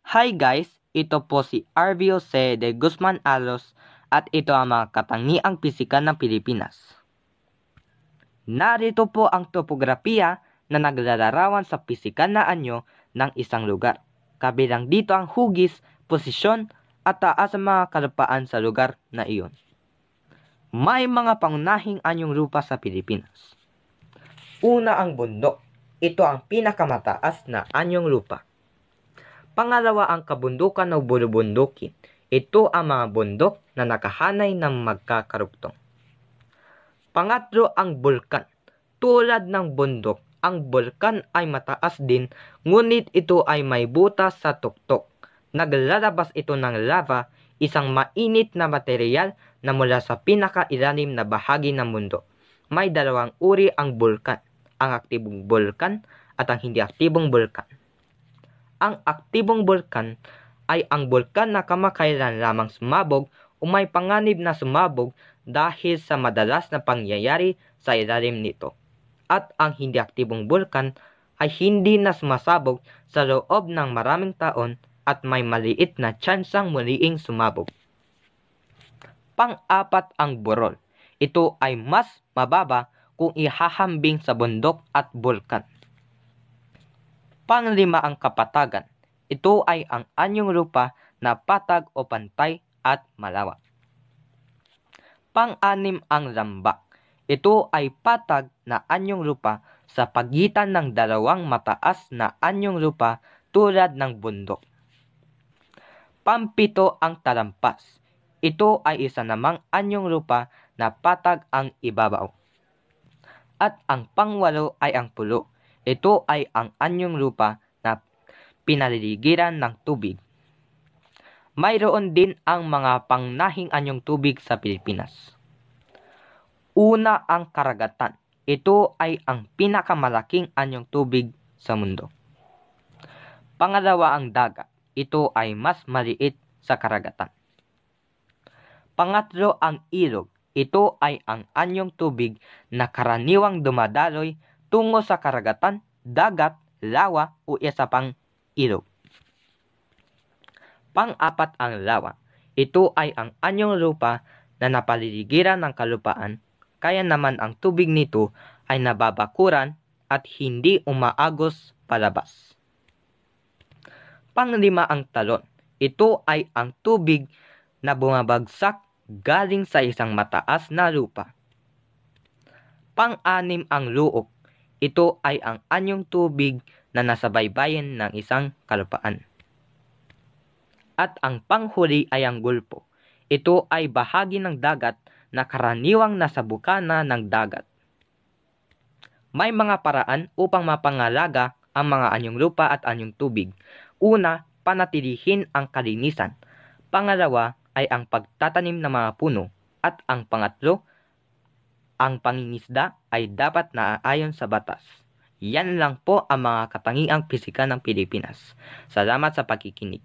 Hi guys, ito po si RV Jose de Guzman Alos at ito ang mga katangiang pisikal ng Pilipinas. Narito po ang topografiya na naglalarawan sa pisikal na anyo ng isang lugar. Kabilang dito ang hugis, posisyon at taas ng mga kalupaan sa lugar na iyon. May mga pangunahing anyong lupa sa Pilipinas. Una ang bundok. Ito ang pinakamataas na anyong lupa. Pangalawa ang kabundukan o bulubundukin. Ito ang mga bundok na nakahanay ng magkakarugtong. Pangatlo ang bulkan. Tulad ng bundok, ang bulkan ay mataas din, ngunit ito ay may butas sa tuktok. Naglalabas ito ng lava, isang mainit na material na mula sa pinakailalim na bahagi ng mundo. May dalawang uri ang bulkan, ang aktibong bulkan at ang hindi aktibong bulkan. Ang aktibong bulkan ay ang bulkan na kamakailan lamang sumabog o may panganib na sumabog dahil sa madalas na pangyayari sa ilalim nito. At ang hindi aktibong bulkan ay hindi na sumasabog sa loob ng maraming taon at may maliit na tsansang muliing sumabog. Pang-apat ang burol. Ito ay mas mababa kung ihahambing sa bundok at bulkan. Panglima ang kapatagan. Ito ay ang anyong lupa na patag o pantay at malawak. Pang-anim ang lambak. Ito ay patag na anyong lupa sa pagitan ng dalawang mataas na anyong lupa tulad ng bundok. Pampito ang talampas. Ito ay isa namang anyong lupa na patag ang ibabaw. At ang pangwalo ay ang pulo. Ito ay ang anyong lupa na pinaliligiran ng tubig. Mayroon din ang mga pangnahing anyong tubig sa Pilipinas. Una ang karagatan. Ito ay ang pinakamalaking anyong tubig sa mundo. Pangalawa ang dagat. Ito ay mas maliit sa karagatan. Pangatlo ang ilog. Ito ay ang anyong tubig na karaniwang dumadaloy tungo sa karagatan, dagat, lawa o isa pang ilog. Pang-apat ang lawa. Ito ay ang anyong lupa na napaliligiran ng kalupaan, kaya naman ang tubig nito ay nababakuran at hindi umaagos palabas. Panglima ang talon. Ito ay ang tubig na bumabagsak galing sa isang mataas na lupa. Pang-anim ang luok. Ito ay ang anyong tubig na nasa baybayin ng isang kalupaan. At ang panghuli ay ang gulpo. Ito ay bahagi ng dagat na karaniwang nasa bukana ng dagat. May mga paraan upang mapangalaga ang mga anyong lupa at anyong tubig. Una, panatilihin ang kalinisan. Pangalawa ay ang pagtatanim ng mga puno. At ang pangatlo, ang pangingisda ay dapat naaayon sa batas. Yan lang po ang mga katangiang pisikal ng Pilipinas. Salamat sa pakikinig.